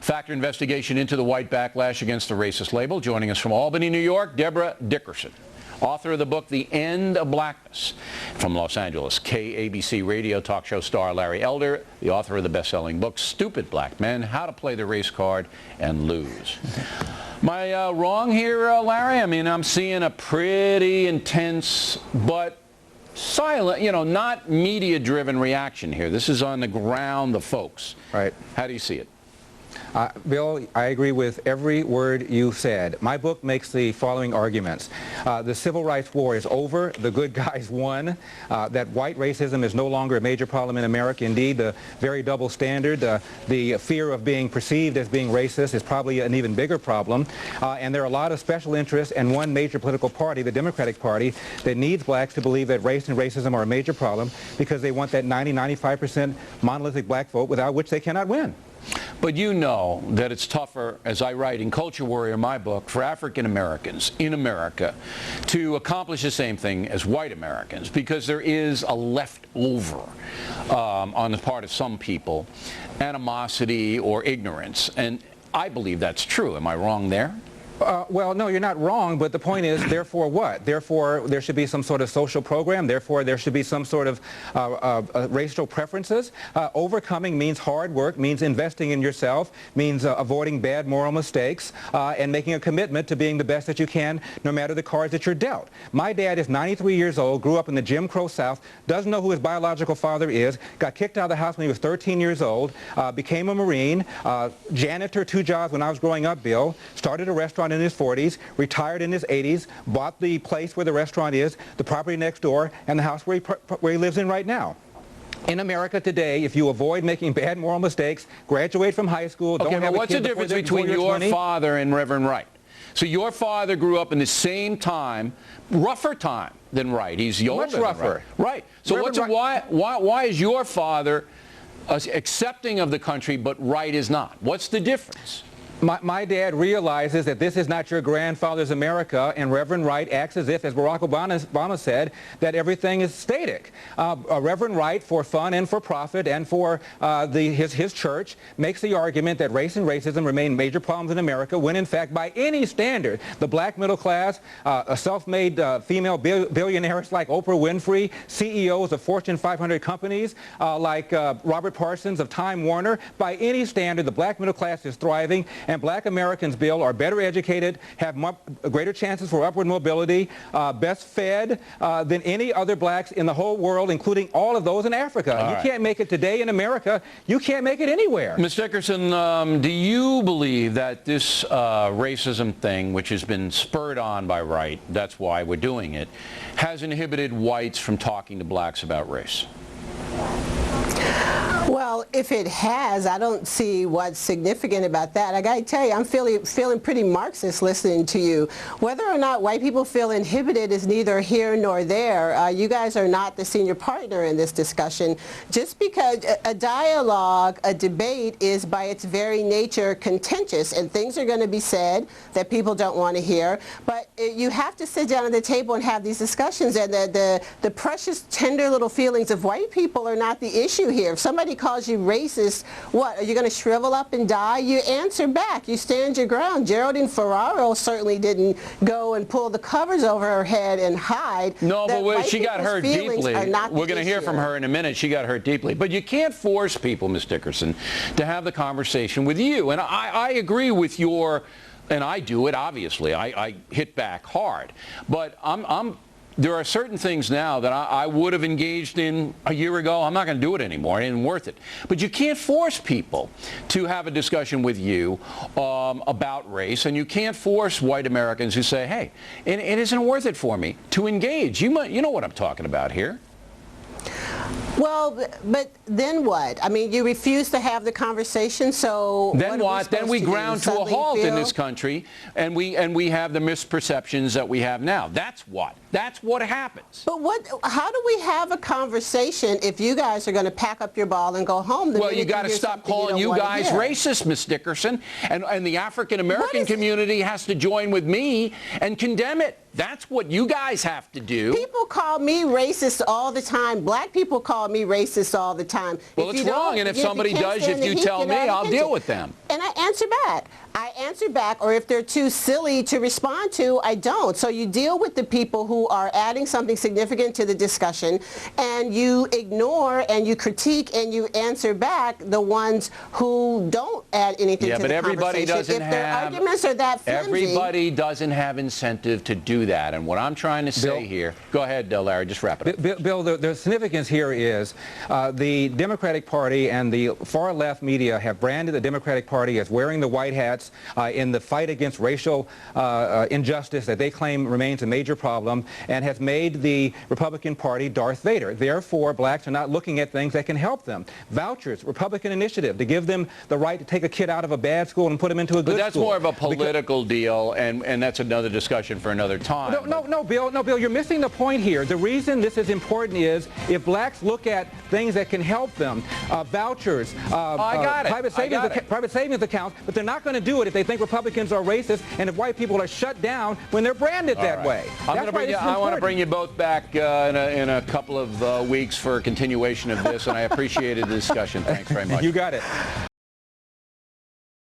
Factor investigation into the white backlash against the racist label. Joining us from Albany, New York, Deborah Dickerson, author of the book, The End of Blackness. From Los Angeles, KABC radio talk show star Larry Elder, the author of the best-selling book, Stupid Black Men, How to Play the Race Card and Lose. Am I wrong here, Larry? I mean, I'm seeing a pretty intense but silent, not media-driven reaction here. This is on the ground, the folks. Right. How do you see it? Bill, I agree with every word you said. My book makes the following arguments. The civil rights war is over. The good guys won. That white racism is no longer a major problem in America. Indeed, the very double standard, the fear of being perceived as being racist is probably an even bigger problem. And there are a lot of special interests and one major political party, the Democratic Party, that needs blacks to believe that race and racism are a major problem because they want that 90-95% monolithic black vote without which they cannot win. But you know that it's tougher, as I write in Culture Warrior, my book, for African Americans in America to accomplish the same thing as white Americans, because there is a leftover on the part of some people, animosity or ignorance. And I believe that's true. Am I wrong there? Well, no, you're not wrong, but the point is, therefore what? Therefore, there should be some sort of social program. Therefore, there should be some sort of racial preferences. Overcoming means hard work, means investing in yourself, means avoiding bad moral mistakes, and making a commitment to being the best that you can, no matter the cards that you're dealt. My dad is 93 years old, grew up in the Jim Crow South, doesn't know who his biological father is, got kicked out of the house when he was 13 years old, became a Marine, janitor, 2 jobs when I was growing up, Bill, started a restaurant in his 40s, retired in his 80s, bought the place where the restaurant is, the property next door, and the house where he lives in right now. In America today, if you avoid making bad moral mistakes, graduate from high school, don't have a kid. What's the difference between your father and Reverend Wright? So your father grew up in the same time, rougher time than Wright. He's older much rougher. Right. So why is your father accepting of the country, but Wright is not? What's the difference? My dad realizes that this is not your grandfather's America, and Reverend Wright acts as if, as Barack Obama said, that everything is static. Reverend Wright, for fun and for profit and for his church, makes the argument that race and racism remain major problems in America when, in fact, by any standard, the black middle class, self-made female billionaires like Oprah Winfrey, CEOs of Fortune 500 companies like Robert Parsons of Time Warner, by any standard, the black middle class is thriving. And black Americans, Bill, are better educated, have greater chances for upward mobility, best fed than any other blacks in the whole world, including all of those in Africa. You can't make it today in America. You can't make it anywhere. Ms. Dickerson, do you believe that this racism thing, which has been spurred on by Wright, that's why we're doing it, has inhibited whites from talking to blacks about race? Well, if it has, I don't see what's significant about that. I got to tell you, I'm feeling pretty Marxist listening to you. Whether or not white people feel inhibited is neither here nor there. You guys are not the senior partner in this discussion. Just because a dialogue, a debate is by its very nature contentious, and things are going to be said that people don't want to hear. But you have to sit down at the table and have these discussions, and the precious, tender little feelings of white people are not the issue here. If somebody calls you racist, what, are you going to shrivel up and die? You answer back. You stand your ground. Geraldine Ferraro certainly didn't go and pull the covers over her head and hide. No, but she got hurt deeply. We're going to hear from her in a minute. She got hurt deeply. But you can't force people, Ms. Dickerson, to have the conversation with you. And I agree with your, and I do it, obviously. I hit back hard. But there are certain things now that I would have engaged in a year ago. I'm not going to do it anymore. It ain't worth it. But you can't force people to have a discussion with you about race, and you can't force white Americans who say, hey, it isn't worth it for me to engage. You know what I'm talking about here. Well, but then what? I mean, you refuse to have the conversation, so then what? Then we ground to a halt in this country, and we have the misperceptions that we have now. That's what. That's what happens. But how do we have a conversation if you guys are going to pack up your ball and go home? Well, you got to stop calling you guys racist, Ms. Dickerson, and the African American community has to join with me and condemn it. That's what you guys have to do. People call me racist all the time. Black people call me racist all the time. Well, it's wrong, and if somebody does, if you tell me, I'll deal with them. And I answer back. I answer back, or if they're too silly to respond to, I don't. So you deal with the people who are adding something significant to the discussion, and you ignore and you critique and you answer back the ones who don't add anything to the conversation. Everybody doesn't if their arguments are that flimsy, everybody doesn't have incentive to do that. And what I'm trying to say here, go ahead, Larry, just wrap it up. Bill, the significance here is the Democratic Party and the far left media have branded the Democratic Party as wearing the white hats in the fight against racial injustice that they claim remains a major problem, and has made the Republican Party Darth Vader. Therefore, blacks are not looking at things that can help them. Vouchers, Republican initiative to give them the right to take a kid out of a bad school and put him into a good school. But that's more of a political deal, and that's another discussion for another time. No, Bill, you're missing the point here. The reason this is important is if blacks look at things that can help them, vouchers, private savings accounts, but they're not going to do it if they think Republicans are racist and if white people are shut down when they're branded that way. I want to bring you both back in a couple of weeks for a continuation of this, and I appreciated the discussion. Thanks very much. You got it.